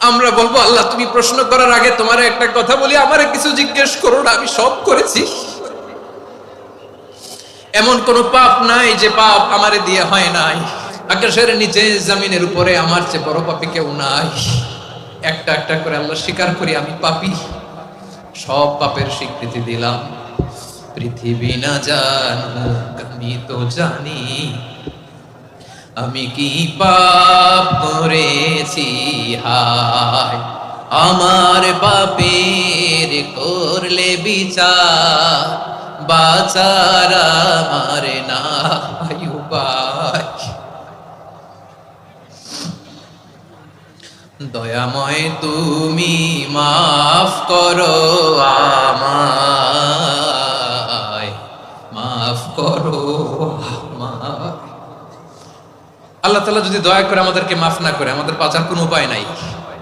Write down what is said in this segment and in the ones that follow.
আমরা বলবো আল্লাহ তুমি প্রশ্ন করার আগে তোমার একটা কথা বলি, আমারে কিছু জিজ্ঞেস করো না, আমি সব করেছি। এমন কোন পাপ নাই যে পাপ আমারে দিয়ে হয় নাই। আকাশের নিচে জমিনের উপরে আমার চেয়ে বড় পাপী কেউ নাই। একটা একটা করে আল্লাহ স্বীকার করি আমি পাপী, সব পাপের স্বীকৃতি দিলাম। পৃথিবী না জানুক আমি তো জানি আমি কি পাপ করেছি। হায় আমার পাপের করলে বিচার, বাঁচার আমার নাই উপায়। দয়াময় তুমি মাফ করো আমায়, মাফ করো আমায়। আল্লাহ তাআলা যদি দয়া করে আমাদেরকে মাফ না করে, আমাদের বাঁচার কোনো উপায় নাই।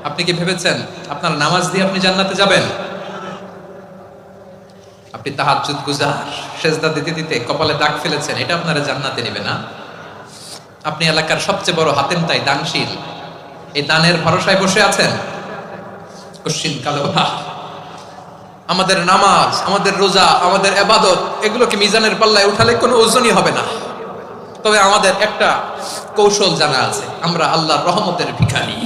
আপনি কি ভেবেছেন আপনার নামাজ দিয়ে আপনি জান্নাতে যাবেন? আপনি তাহাজ্জুদ গুজার, সেজদা দিতে দিতে কপালে দাগ ফেলেছেন, এটা আপনারা জান্নাতে নেবে না। আপনি এলাকার সবচেয়ে বড় হাতেম তাই দানশীল, এই দানের ভরসায় বসে আছেন কশিন কালো। আমাদের নামাজ, আমাদের রোজা, আমাদের ইবাদত, এগুলোকে মিজানের পাল্লায় উঠালে কোনো ওজনই হবে না। তবে আমাদের একটা কৌশল জানা আছে, আমরা আল্লাহর রহমতের ভিখারি।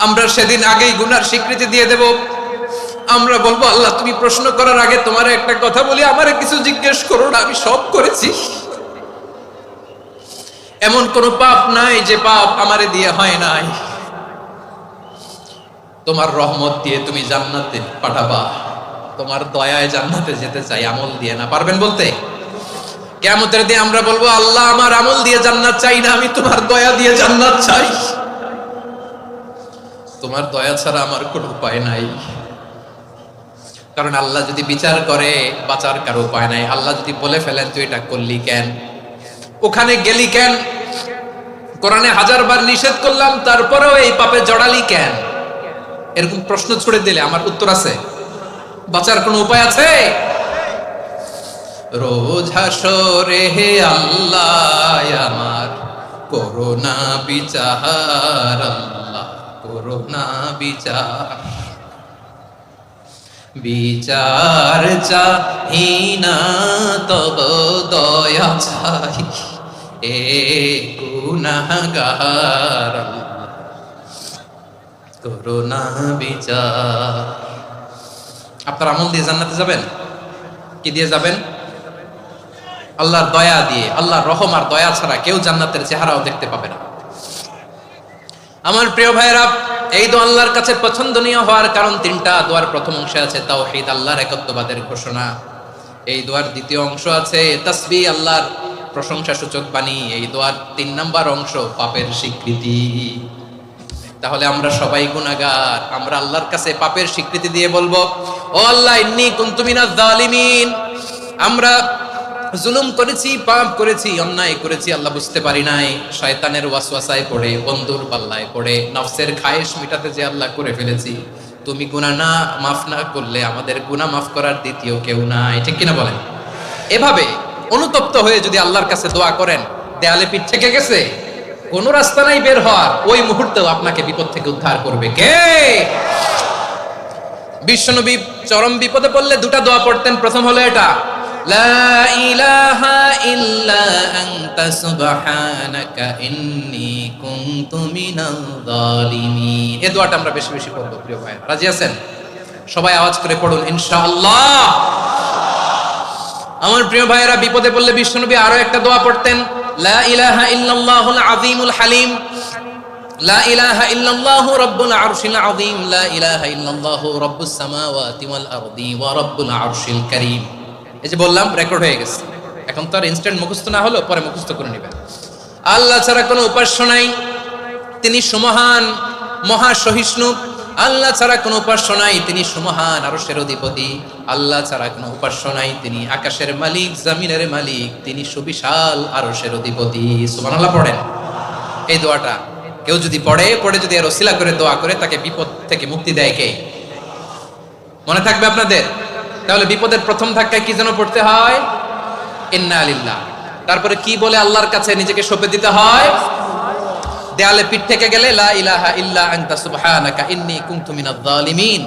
আমরা সেদিন আগেই গুনার স্বীকৃতি দিয়ে দেব। আমরা বলবো আল্লাহ তুমি প্রশ্ন করার আগে তোমার একটা কথা বলি, আমারে কিছু জিজ্ঞেস করো না, আমি সব করেছি। এমন কোন পাপ নাই যে পাপ আমারে দিয়ে হয় নাই। তোমার রহমত দিয়ে তুমি জান্নাতে পাঠাবা, তোমার দয়ায় জান্নাতে যেতে চাই, আমল দিয়ে না। পারবেন বলতে? কিয়ামতের দিন আমরা বলবো আল্লাহ আমার আমল দিয়ে জান্নাত চাই না, আমি তোমার দয়া দিয়ে জান্নাত চাই। তোমার দয়া ছাড়া আমার কোনো উপায় নাই। কারণ আল্লাহ যদি বিচার করে বাঁচার কারো উপায় নাই। আল্লাহ যদি বলে ফেলেন তুই এটা করলি কেন, ওখানে গেলি কেন, কোরআনে 1000 বার নিষেধ করলাম তারপরেও এই পাপে জড়ালি কেন, এরকম প্রশ্ন ছুড়ে দিলে আমার উত্তর আছে? বাঁচার কোনো উপায় আছে? রোজ হাসরে হে আল্লাহ আমার করোনা বিচার, আল্লাহ করোনা বিচার। বিচার চাহি না তব দয়া চাই, এ গুনাহগার আল্লাহ করোনা বিচার। আপনার আমল দিয়ে জান্নাতে যাবেন? কি দিয়ে যাবেন? আল্লাহর দয়া দিয়ে। আল্লাহর রহম আর দয়া ছাড়া কেউ জান্নাতের চেহারাও দেখতে পাবে না। আমার প্রিয় ভাইরা, এই দোয়া আল্লাহর কাছে পছন্দনীয় হওয়ার কারণ তিনটা। দোয়ার প্রথম অংশে আছে তাওহীদ, আল্লাহর একত্ববাদের ঘোষণা। এই দোয়ার দ্বিতীয় অংশ আছে তাসবিহ, আল্লাহর প্রশংসা সূচক বাণী। এই দোয়ার 3 নাম্বার অংশ পাপের স্বীকৃতি। তাহলে আমরা সবাই গুনাহগার। আমরা আল্লাহর কাছে পাপের স্বীকৃতি দিয়ে বলবো, ও আল্লাহ ইন্নী কুনতু মিনাজ জালিমিন, আমরা জুলুম করেছি, পাপ করেছি, অন্যায় করেছি, আল্লাহ বুঝতে পারি নাই। শয়তানের ওয়াসওয়াসায় পড়ে, বন্ধুর পাল্লায় পড়ে, নফসের খায়েশ মিটাতে যে আল্লাহ করে ফেলেছি। তুমি গুনাহ না মাফ না করলে আমাদের গুনাহ মাফ করার দ্বিতীয় কেউ নাই। ঠিক কিনা বলেন? এভাবে অনুতপ্ত হয়ে যদি আল্লাহর কাছে দোয়া করেন, দেয়ালে পিঠ থেকে গেছে, কোনো রাস্তা নাই বের হওয়ার, ওই মুহূর্তেও আপনাকে বিপদ থেকে উদ্ধার করবে কে? বিশ্বনবী চরম বিপদে পড়লে দুটা দোয়া পড়তেন। প্রথম হলো এটা, লা ইলাহা ইল্লা আনতা সুবহানাকা ইন্নী কুনতু মিনাল জালিমিন। এই দোয়াটা আমরা বেশি বেশি পড়ব প্রিয় ভাই। রাজি আছেন? সবাই আওয়াজ করে পড়ুন ইনশাআল্লাহ। আমার প্রিয় ভাইয়েরা, বিপদে পড়লে বিশ্বনবী আরো একটা দোয়া পড়তেন, লা ইলাহা ইল্লাল্লাহুল আযীমুল হালিম, লা ইলাহা ইল্লাল্লাহু রাব্বুল আরশিল আযীম, লা ইলাহা ইল্লাল্লাহু রাব্বুস সামাওয়াতি ওয়াল আরদি ওয়া রাব্বুল আরশিল কারীম। এই যে বললাম, রেকর্ড হয়ে গেছে। এখন তো আর ইনস্ট্যান্ট মুখস্থ না হলো, পরে মুখস্থ করে নেবেন। আল্লাহ ছাড়া কোনো উপাস্য নাই, তিনি সুমহান, মহা সহিষ্ণু। আল্লাহ ছাড়া কোনো উপাস্য নাই, তিনি সুমহান, আরশের অধিপতি। আল্লাহ ছাড়া কোনো উপাস্য নাই, তিনি আকাশের মালিক, জমিনের মালিক, তিনি সুবিশাল আরশের অধিপতি। সুবহানাল্লাহ পড়েন এই দোয়াটা। কেউ যদি পড়ে যদি এর ওসিলা করে দোয়া করে, তাকে বিপদ থেকে মুক্তি দেয় কে? মনে থাকবে আপনাদের? তাহলে বিপদের প্রথম ধাক্কায় কি যেন পড়তে হয়? ইন্না লিল্লাহ। তারপরে কি বলে আল্লাহর কাছে নিজেকে সঁপে দিতে হয়? দেয়ালে পিঠ থেকে গেলে লা ইলাহা ইল্লা আনতা সুবহানাকা ইন্নী কুনতু মিনাজ জালিমিন।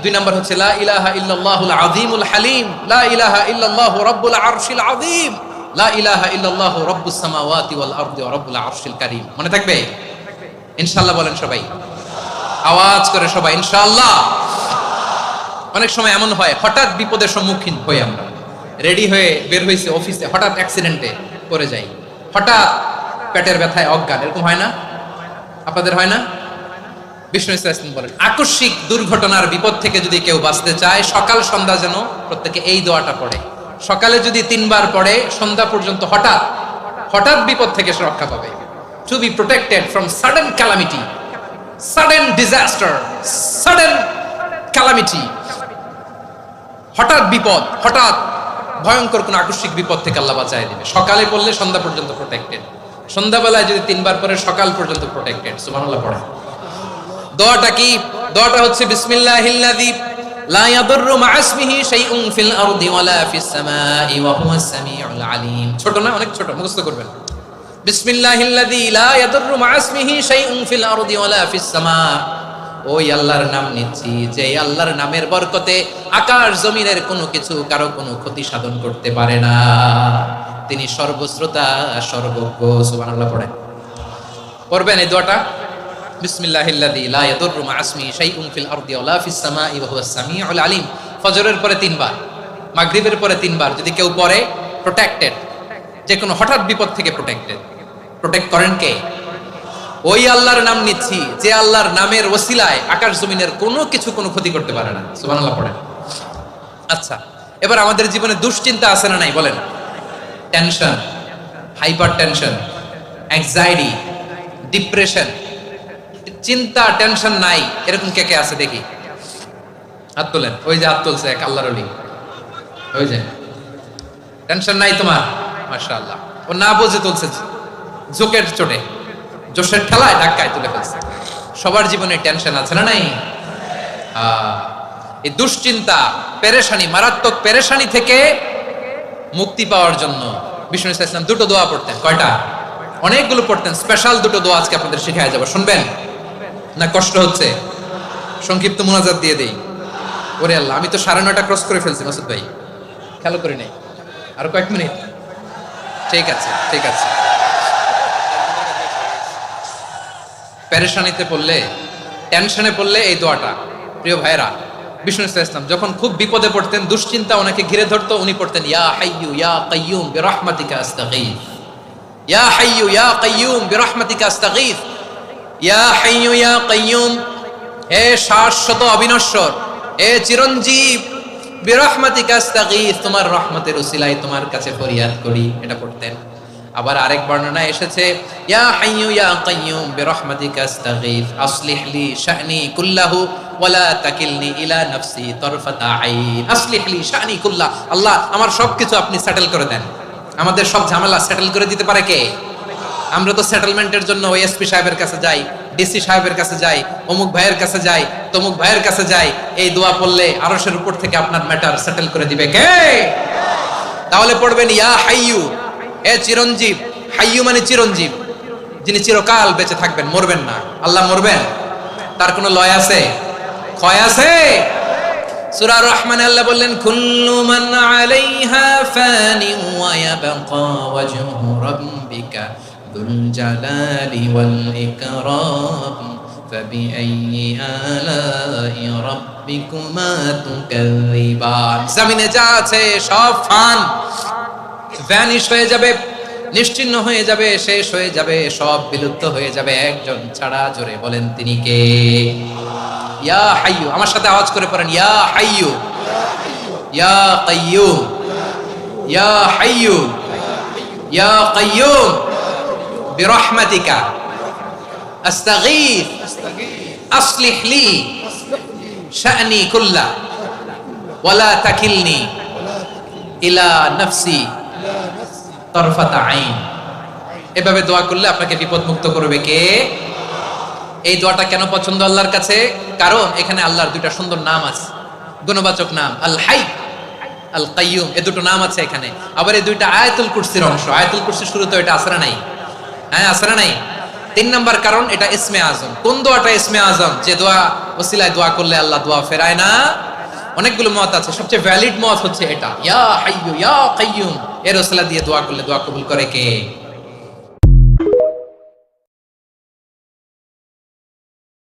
দুই নম্বর হচ্ছে লা ইলাহা ইল্লাল্লাহুল আযীমুল হালিম, লা ইলাহা ইল্লাল্লাহু রাব্বুল আরশিল আযীম, লা ইলাহা ইল্লাল্লাহু রাব্বুস সামাওয়াতি ওয়াল আরদি ওয়া রাব্বুল আরশিল কারীম। মনে থাকবে? ইনশাআল্লাহ বলেন সবাই, আওয়াজ করে সবাই ইনশাআল্লাহ। অনেক সময় এমন হয়, হঠাৎ বিপদের সম্মুখীন হই আমরা, রেডি হয়ে বের হইছে অফিসে, হঠাৎ অ্যাক্সিডেন্টে পড়ে যাই, হঠাৎ পেটের ব্যথায় অজ্ঞান, এরকম হয় না? আপনাদের হয় না? বিষ্ণু ইসলাম বলেন, আকস্মিক দুর্ঘটনার বিপদ থেকে যদি কেউ বাঁচতে চায়, সকাল সন্ধ্যা যেন প্রত্যেকে এই দোয়াটা পড়ে। সকালে যদি 3 বার পড়ে, সন্ধ্যা পর্যন্ত হঠাৎ হঠাৎ বিপদ থেকে সে রক্ষা পাবে। To be protected from sudden calamity, sudden disaster, sudden calamity, হঠাৎ বিপদ, হঠাৎ ভয়ঙ্কর কোন আকস্মিক বিপদ থেকে আল্লাহ বাঁচায় দিবে। সকালে পড়লে সন্ধ্যা পর্যন্ত প্রোটেক্টেড, সন্ধ্যাবেলায় যদি 3 বার পরে সকাল পর্যন্ত প্রোটেক্টেড। সুবহানাল্লাহ পড়ে। দোয়াটা কি? দোয়াটা হচ্ছে বিসমিল্লাহিল্লাযী লা ইয়াদুররু মা ইসমিহি শাইউন ফিল আরদি ওয়ালা ফিস সামাই ওয়া হুয়াস সামিউল আলীম। ছোট না? অনেক ছোট, মুখস্থ করবেন। বিসমিল্লাহিল্লাযী লা ইয়াদুররু মা ইসমিহি শাইউন ফিল আরদি ওয়ালা ফিস সামা। ওই আল্লাহর নাম নিচ্ছি, যে আল্লাহর নামের বরকতে আকাশ জমিনের কোনো কিছু কারো কোনো ক্ষতি সাধন করতে পারে না। তিনি সর্বশ্রোতা, সর্বজ্ঞ। সুবহানাল্লাহ পড়েন। পড়বেন এই দোয়াটা, বিসমিল্লাহিল্লাযী লা ইয়াদুররু মা ইসমিহি শাইউন ফিল আরদি ওয়ালা ফিস সামাই ওয়া হুয়াস সামিউল আলীম। ফজরের পরে 3 বার, মাগরিবের পরে 3 বার যদি কেউ পড়ে, প্রোটেক্টেড, যে কোনো হঠাৎ বিপদ থেকে প্রোটেক্টেড। প্রোটেক্ট করেন কে? ওই আল্লাহর নাম নিচ্ছি, যে আল্লাহর নামের ওসিলায় আকাশ জমিনের কোনো কিছু কোনো ক্ষতি করতে পারে না। সুবহানাল্লাহ পড়েন। আচ্ছা, এবার আমাদের জীবনে দুশ্চিন্তা আছে না নাই বলেন? Tension, hyper tension, anxiety, depression, চিন্তা, টেনশন নাই, এরকম কে কে আছে দেখি? হাত তোলেন। ওই যে হাত তুলছে এক আল্লাহর ওলি, ওই যে। টেনশন নাই তোমার? মাশাআল্লাহ। ও না বুঝে তুলছে, জোকের চোটে, জোশের ঠেলায় ধাক্কায় তুলে ফেলছে। সবার জীবনে টেনশন আছে না নাই? এই দুশ্চিন্তা, পেরেশানি, মারাত্মক পেরেশানি থেকে মুক্তি পাওয়ার জন্য বিষ্ণু ইসলাম 2টো দোয়া পড়তেন। কয়টা? অনেকগুলো পড়তেন। স্পেশাল 2টো দোয়া আজকে আপনাদের শিখায় যাব, শুনবেন না? কষ্ট হচ্ছে? সংক্ষিপ্ত মুনাজাত দিয়ে দেই। ওরে আল্লাহ, আমি তো 9:30 ক্রস করে ফেলছি মাসুদ ভাই, খেয়াল করি নাই। আরো কয়েক মিনিট? ঠিক আছে, ঠিক আছে। পেরেশানিতে পড়লে, টেনশনে পড়লে এই দোয়াটা, প্রিয় ভাইরা, বিষ্ণু ইসলাম যখন খুব বিপদে পড়তেন, দুশ্চিন্তা ওনাকে ঘিরে ধরতো, উনি পড়তেন ইয়া হাইয়্যু ইয়া কাইয়্যুম বিরহমাতিকা আস্তাগীথ, ইয়া হাইয়্যু ইয়া কাইয়্যুম বিরহমাতিকা আস্তাগীথ, ইয়া হাইয়্যু ইয়া কাইয়্যুম, হে শাশ্বত অবিনশ্বর, হে চিরঞ্জীব, বিরহমাতিকা আস্তাগীথ, তোমার রহমতের উসিলায় তোমার কাছে ফরিয়াদ করি। এটা পড়তেন। আবার আরেক বর্ণনা এসেছে ইয়া হাইয়্যু ইয়া কাইয়্যুম বিরহমাতিকা আস্তাগীথ আসলিহ লি শা'নি কুল্লাহু ওয়ালা তাকিলনি ইলা নাফসি তারফাতা আইন। আসলিহ লি শা'নি কুল্লাহ, আল্লাহ আমার সবকিছু আপনি সেটেল করে দেন। আমাদের সব ঝামেলা সেটেল করে দিতে পারে কে? আমরা তো সেটেলমেন্টের জন্য ওই এসপি সাহেবের কাছে যাই, ডিসি সাহেবের কাছে যাই, অমুক ভাইয়ের কাছে যাই, তমুক ভাইয়ের কাছে যাই। এই দোয়া পড়লে আরশের উপর থেকে আপনার ম্যাটার সেটেল করে দিবে কে? তাহলে পড়বেন ইয়া হাইয়্যু, এ চিরঞ্জীব। হাইয়্যু মানে চিরঞ্জীব, যিনি চিরকাল বেঁচে থাকবেন, মরবেন না। আল্লাহ মরবেন? তার কোনো লয় আছে? ক্ষয় আছে? সূরা রহমানে আল্লাহ বললেন কুল্লু মান আলাইহা ফানি ওয়া ইয়াবকা ওয়াজহু রাব্বিকা যুল জালালি ওয়াল ইকরাম ফাবিআইয়ি আলাই রাব্বিকুমা তুকাযিবান। জমিনে যা আছে সব ফান, ভ্যানিশ হয়ে যাবে, নিশ্চিহ্ন হয়ে যাবে, শেষ হয়ে যাবে, সব বিলুপ্ত হয়ে যাবে, একজন ছাড়া। জোরে বলেন তিনি কে? ইয়া হাইয়্যু। আমার সাথে আওয়াজ করে পড়েন ইয়া হাইয়্যু ইয়া কাইয়্যুম ইয়া হাইয়্যু ইয়া কাইয়্যুম বিরহমাতিকা আস্তাগীথ আসলিহ লি শা'নি কুল্লাহ ওয়ালা তাকিলনি ইলা নাফসি তারফাতা আইন। এভাবে দোয়া করলে আপনাকে বিপদ মুক্ত করবে কে? এই দোয়াটা কেন পছন্দ আল্লাহর কাছে? কারণ এখানে আল্লাহর 2টা সুন্দর নাম আছে, গুণবাচক নাম, আল হাই, আল কাইয়ুম। এই 2টো নাম আছে এখানে। আবার এই 2টা আয়াতুল কুরসির অংশ। আয়াতুল কুরসির শুরুতে এটা আসরা নাই? হ্যাঁ, আসরা নাই? তিন নাম্বার কারণ এটা ইসমে আজম। কোন দোয়াটা ইসমে আজম? যে দোয়া ওসিলায় দোয়া করলে আল্লাহ দোয়া ফেরায় না। অনেকগুলো মত আছে, সবচেয়ে ভ্যালিড মত হচ্ছে এটা, ইয়া হাইয়ু ইয়া কাইয়ুম, এর ওসিলা দিয়ে দোয়া করলে দোয়া কবুল করে কে?